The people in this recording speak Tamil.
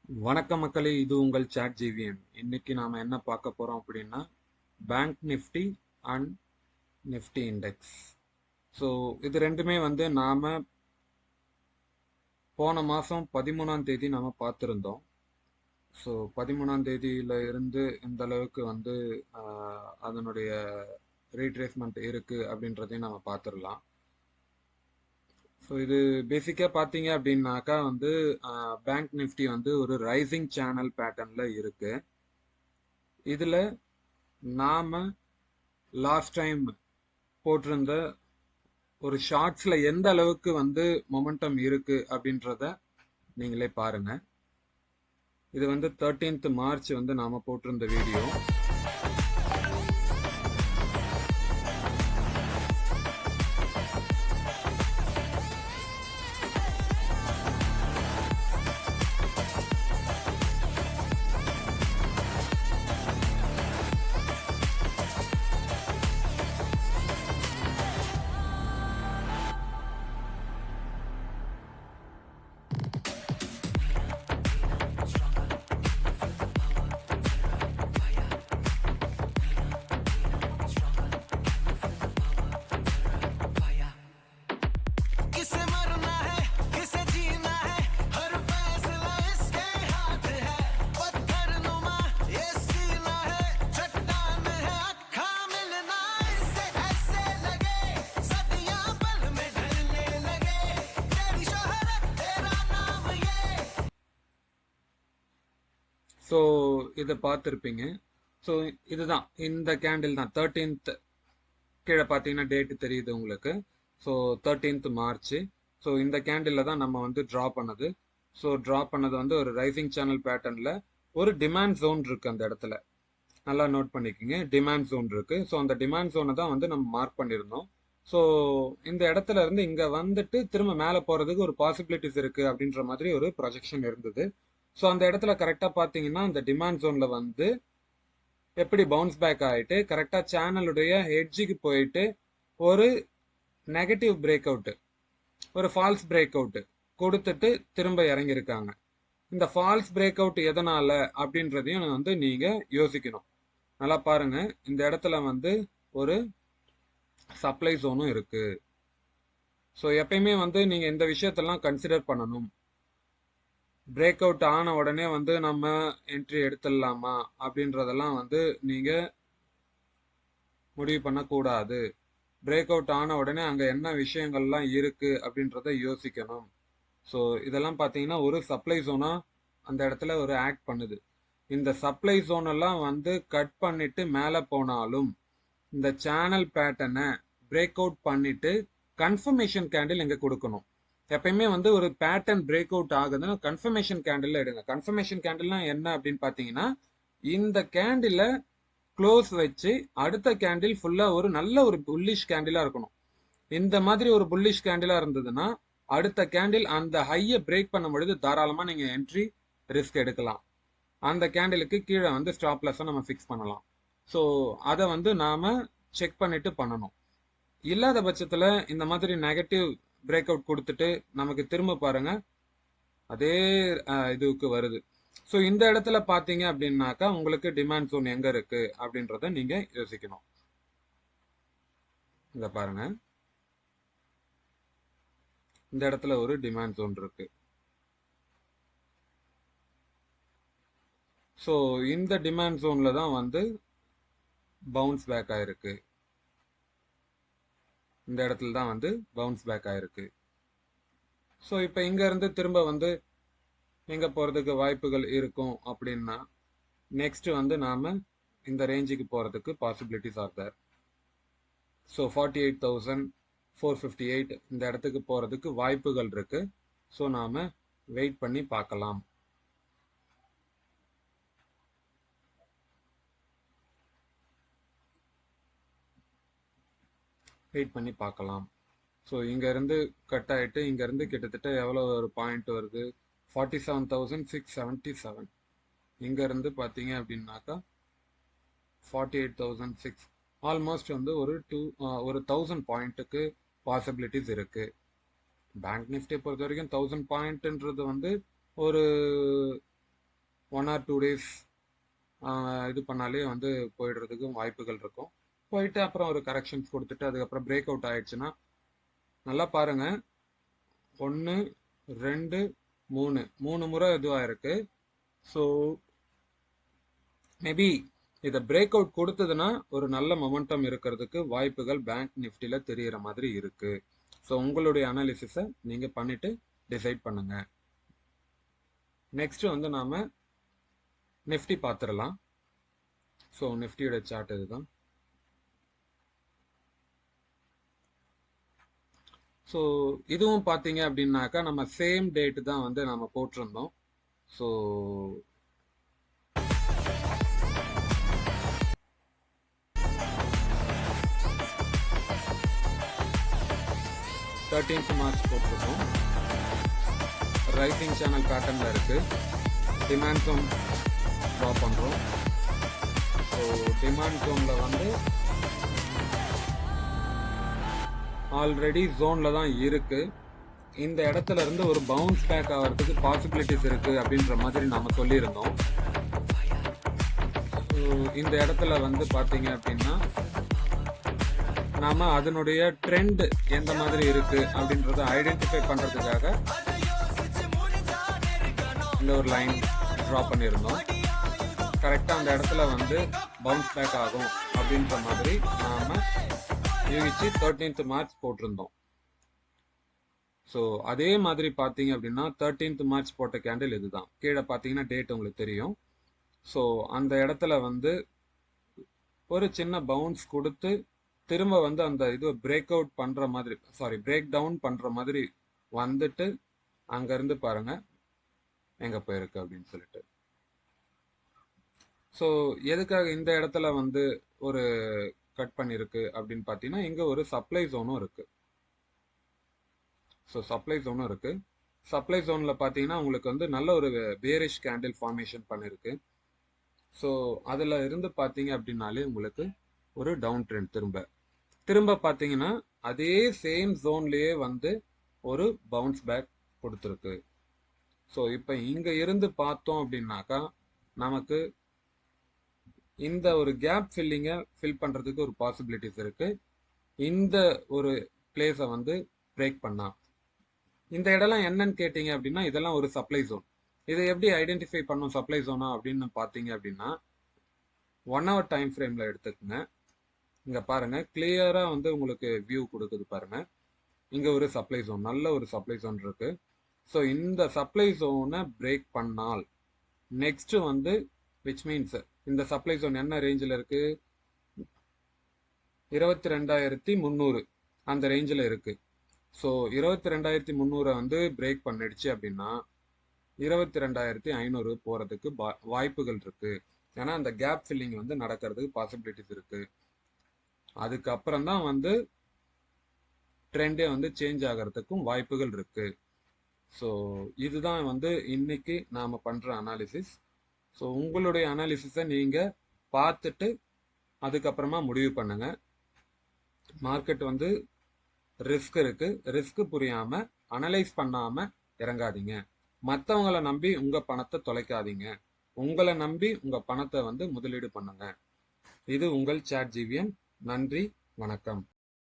வணக்கம் மக்களே, இது உங்கள் சாட் ஜிவிஎம். இன்னைக்கு நாம என்ன பார்க்க போறோம் அப்படின்னா bank Nifty and Nifty index. So இது ரெண்டுமே நாம போன மாசம் 13ஆம் தேதி நாம பார்த்துருந்தோம். ஸோ 13ஆம் தேதியில இருந்து இந்த அளவுக்கு அதனுடைய ரீட்ரேஸ்மெண்ட் இருக்கு அப்படின்றதையும் நாம பார்த்துடலாம். ஸோ இது பேசிக்கா பார்த்தீங்க அப்படின்னாக்கா பேங்க் நிஃப்டி ஒரு ரைசிங் சேனல் பேட்டர்ன்ல இருக்கு. இதுல நாம லாஸ்ட் டைம் போட்டிருந்த ஒரு ஷார்ட்ஸ்ல எந்த அளவுக்கு மொமெண்டம் இருக்கு அப்படின்றத நீங்களே பாருங்க. இது 13th மார்ச் நாம போட்டிருந்த வீடியோ. ஸோ இதை பார்த்துருப்பீங்க. ஸோ இதுதான் இந்த கேண்டில் தான் 13th. கீழே பார்த்தீங்கன்னா டேட்டு தெரியுது உங்களுக்கு. So 13th March. ஸோ இந்த கேண்டில் தான் நம்ம ட்ரா பண்ணது. ஸோ ட்ரா பண்ணது ஒரு ரைசிங் சேனல் பேட்டர்னில் ஒரு டிமாண்ட் ஜோன் இருக்கு. அந்த இடத்துல நல்லா நோட் பண்ணிக்கோங்க, டிமாண்ட் ஜோன் இருக்கு. ஸோ அந்த டிமாண்ட் ஜோனை தான் நம்ம மார்க் பண்ணியிருந்தோம். ஸோ இந்த இடத்துல இருந்து இங்க திரும்ப மேலே போறதுக்கு ஒரு பாசிபிலிட்டிஸ் இருக்கு அப்படின்ற மாதிரி ஒரு ப்ரொஜெக்ஷன் இருந்தது. ஸோ அந்த இடத்துல கரெக்டாக பார்த்தீங்கன்னா அந்த டிமாண்ட் ஜோன்ல எப்படி பவுன்ஸ் பேக் ஆகிட்டு கரெக்டாக சேனலுடைய ஹெட்ஜுக்கு போயிட்டு ஒரு நெகட்டிவ் பிரேக் அவுட், ஒரு ஃபால்ஸ் பிரேக் அவுட் கொடுத்துட்டு திரும்ப இறங்கியிருக்காங்க. இந்த ஃபால்ஸ் பிரேக் அவுட் எதனால அப்படின்றதையும் நீங்க யோசிக்கணும். நல்லா பாருங்க, இந்த இடத்துல ஒரு சப்ளை ஜோனும் இருக்கு. ஸோ எப்பயுமே நீங்க இந்த விஷயத்தெல்லாம் கன்சிடர் பண்ணணும். பிரேக் அவுட் ஆன உடனே நம்ம என்ட்ரி எடுத்துடலாமா அப்படின்றதெல்லாம் நீங்க முடிவு பண்ணக்கூடாது. பிரேக் அவுட் ஆன உடனே அங்க என்ன விஷயங்கள்லாம் இருக்கு அப்படின்றத யோசிக்கணும். ஸோ இதெல்லாம் பார்த்தீங்கன்னா ஒரு சப்ளை ஜோனா அந்த இடத்துல ஒரு ஆக்ட் பண்ணுது. இந்த சப்ளை ஜோன் எல்லாம் கட் பண்ணிட்டு மேலே போனாலும் இந்த சேனல் பேட்டர்னை பிரேக் அவுட் பண்ணிட்டு கன்ஃபர்மேஷன் கேண்டில் எங்க கொடுக்கணும். எப்பயுமே ஒரு பேட்டர்ன் பிரேக் அவுட் ஆகுதுன்னா கன்ஃபர்மேஷன் கேண்டில் எடுங்க. கன்ஃபர்மேஷன் கேண்டில்னா என்ன அப்படின்னு பாத்தீங்கன்னா, இந்த கேண்டில க்ளோஸ் வச்சு அடுத்த கேண்டில் ஃபுல்லா ஒரு நல்ல ஒரு புல்லிஷ் கேண்டிலா இருக்கணும். இந்த மாதிரி ஒரு புல்லிஷ் கேண்டிலா இருந்ததுன்னா அடுத்த கேண்டில் அந்த ஹையை பிரேக் பண்ணும் பொழுது தாராளமா நீங்க என்ட்ரி ரிஸ்க் எடுக்கலாம். அந்த கேண்டிலுக்கு கீழே ஸ்டாப் லாஸ் நம்ம ஃபிக்ஸ் பண்ணலாம். ஸோ அதை நாம செக் பண்ணிட்டு பண்ணணும். இல்லாத பட்சத்துல இந்த மாதிரி நெகட்டிவ் பிரேக் அவுட் கொடுத்துட்டு நமக்கு திரும்ப பாருங்க அதே இதுக்கு வருது. ஸோ இந்த இடத்துல பாத்தீங்க அப்படின்னாக்கா உங்களுக்கு டிமாண்ட் ஜோன் எங்க இருக்கு அப்படின்றத நீங்க யோசிக்கணும். இங்க பாருங்க, இந்த இடத்துல ஒரு டிமாண்ட் ஜோன் இருக்கு. ஸோ இந்த டிமாண்ட் ஜோன்ல தான் பவுன்ஸ் பேக் ஆயிருக்கு. இந்த இடத்துல தான் பவுன்ஸ் பேக் ஆயிருக்கு. ஸோ இப்போ இங்க இருந்து திரும்ப எங்க போறதுக்கு வாய்ப்புகள் இருக்கும் அப்படின்னா நெக்ஸ்ட் நாம இந்த ரேஞ்சுக்கு போறதுக்கு பாசிபிலிட்டிஸ் ஆர் தேர். ஸோ 48,458 இந்த இடத்துக்கு போறதுக்கு வாய்ப்புகள் இருக்கு. ஸோ நாம வெயிட் பண்ணி பார்க்கலாம். வெயிட் பண்ணி பார்க்கலாம். ஸோ இங்க இருந்து கட் ஆயிட்டு இங்க இருந்து கிட்டத்தட்ட எவ்வளவு ஒரு பாயிண்ட் வருது, 47,677. இங்க இருந்து பாத்தீங்க அப்படின்னாக்கா 48,006, ஆல்மோஸ்ட் ஒரு 1000 பாயிண்ட்டுக்கு பாசிபிலிட்டிஸ் இருக்கு. பேங்க் நிஃப்டியை பொறுத்த வரைக்கும் 1000 பாயிண்ட்ன்றது ஒரு 1 or 2 days இது பண்ணாலே வந்து போயிடுறதுக்கும் வாய்ப்புகள் இருக்கும். போயிட்டு அப்புறம் ஒரு கரெக்ஷன்ஸ் கொடுத்துட்டு அதுக்கப்புறம் பிரேக் அவுட் ஆயிடுச்சுன்னா நல்லா பாருங்க. 1 2 3 முறை இதுவாயிருக்கு. ஸோ மேபி இதை பிரேக் அவுட் கொடுத்ததுன்னா ஒரு நல்ல மொமெண்டம் இருக்கிறதுக்கு வாய்ப்புகள் பேங்க் நிஃப்டில தெரியற மாதிரி இருக்கு. ஸோ உங்களுடைய அனாலிசிஸை நீங்க பண்ணிட்டு டிசைட் பண்ணுங்க. நெக்ஸ்ட் வந்து நாம நிஃப்டி பார்த்துடலாம். ஸோ நிஃப்டியோட சார்ட் இதுதான். ஸோ இதுவும் பார்த்தீங்க அப்படின்னாக்கா நம்ம சேம் டேட் தான் வந்து நம்ம போட்டிருந்தோம். ஸோ March 13 போட்டிருக்கோம். ரைசிங் சேனல் பேட்டர்ன்ல இருக்கு. டிமாண்ட் ஜோன் ட்ரா பண்றோம். ஸோ டிமாண்ட் ஜோன்ல வந்து ஆல்ரெடி ஜோன்ல தான் இருக்கு. இந்த இடத்துல இருந்து ஒரு பவுன்ஸ் பேக் ஆகிறதுக்கு பாசிபிலிட்டிஸ் இருக்கு அப்படின்ற மாதிரி நாம சொல்லியிருந்தோம். இந்த இடத்துல வந்து பாத்தீங்க அப்படின்னா நாம அதனுடைய ட்ரெண்ட் எந்த மாதிரி இருக்கு அப்படின்றத ஐடென்டிஃபை பண்றதுக்காக இந்த ஒரு லைன் டிரா பண்ணியிருந்தோம். கரெக்டா அந்த இடத்துல வந்து பவுன்ஸ் பேக் ஆகும் அப்படின்ற மாதிரி நாம யூகிச்சு 13th March போட்டிருந்தோம். ஸோ அதே மாதிரி பார்த்தீங்க அப்படின்னா 13th March போட்ட கேண்டில் இதுதான். கீழே பார்த்தீங்கன்னா டேட் உங்களுக்கு தெரியும். ஸோ அந்த இடத்துல வந்து ஒரு சின்ன பவுன்ஸ் கொடுத்து திரும்ப வந்து அந்த இது பிரேக் அவுட் பண்ற மாதிரி, பிரேக் டவுன் பண்ற மாதிரி வந்துட்டு அங்க இருந்து பாருங்க எங்க போயிருக்கு அப்படின்னு சொல்லிட்டு. ஸோ எதுக்காக இந்த இடத்துல வந்து ஒரு கட் பண்ணிருக்கு அப்படின்னு பார்த்தீங்கன்னா இங்க ஒரு சப்ளை ஜோனும் இருக்கு. ஸோ சப்ளை ஜோனும் இருக்கு. சப்ளை ஜோன்ல பார்த்தீங்கன்னா உங்களுக்கு வந்து நல்ல ஒரு பேரிஷ் கேண்டில் ஃபார்மேஷன் பண்ணிருக்கு. ஸோ அதுல இருந்து பார்த்தீங்க அப்படின்னாலே உங்களுக்கு ஒரு டவுன் ட்ரெண்ட் திரும்ப பார்த்தீங்கன்னா அதே சேம் ஜோன்லயே வந்து ஒரு பவுன்ஸ் பேக் கொடுத்துருக்கு. ஸோ இப்போ இங்க இருந்து பார்த்தோம் அப்படின்னாக்கா நமக்கு இந்த ஒரு கேப் ஃபில்லிங்கை ஃபில் பண்றதுக்கு ஒரு பாசிபிலிட்டிஸ் இருக்கு. இந்த ஒரு பிளேஸை வந்து பிரேக் பண்ணா இந்த இடம்லாம் என்னன்னு கேட்டீங்க அப்படின்னா இதெல்லாம் ஒரு சப்ளை ஜோன். இதை எப்படி ஐடென்டிஃபை பண்ணும் சப்ளை ஜோனா அப்படின்னு பார்த்தீங்க அப்படின்னா 1 hour டைம் ஃப்ரேம்ல எடுத்துக்கோங்க. இங்க பாருங்க கிளியரா வந்து உங்களுக்கு வியூ கொடுக்குது பாருங்க. இங்க ஒரு சப்ளை ஜோன், நல்ல ஒரு சப்ளை ஜோன் இருக்கு. ஸோ இந்த சப்ளை ஜோனை பிரேக் பண்ணால் நெக்ஸ்ட் வந்து விச் மீன்ஸ் இந்த சப்ளை ஜோன் என்ன ரேஞ்சில் இருக்கு, 22,300 அந்த ரேஞ்சில் இருக்கு. ஸோ 22,300 வந்து பிரேக் பண்ணிடுச்சு அப்படின்னா 22,500 போறதுக்கு வாய்ப்புகள் இருக்கு. ஏன்னா அந்த கேப் ஃபில்லிங் வந்து நடக்கிறதுக்கு பாசிபிலிட்டிஸ் இருக்கு. அதுக்கப்புறம் தான் வந்து ட்ரெண்டே வந்து சேஞ்ச் ஆகிறதுக்கும் வாய்ப்புகள் இருக்கு. ஸோ இதுதான் வந்து இன்னைக்கு நாம பண்ற அனாலிசிஸ். ஸோ உங்களுடைய அனாலிசிஸை நீங்க பார்த்துட்டு அதுக்கப்புறமா முடிவு பண்ணுங்க. மார்க்கெட் வந்து ரிஸ்க் இருக்கு. ரிஸ்க் புரியாம அனலைஸ் பண்ணாம இறங்காதீங்க. மற்றவங்களை நம்பி உங்க பணத்தை தொலைக்காதீங்க. உங்களை நம்பி உங்க பணத்தை வந்து முதலீடு பண்ணுங்க. இது உங்கள் சாட் ஜிவிஎன். நன்றி, வணக்கம்.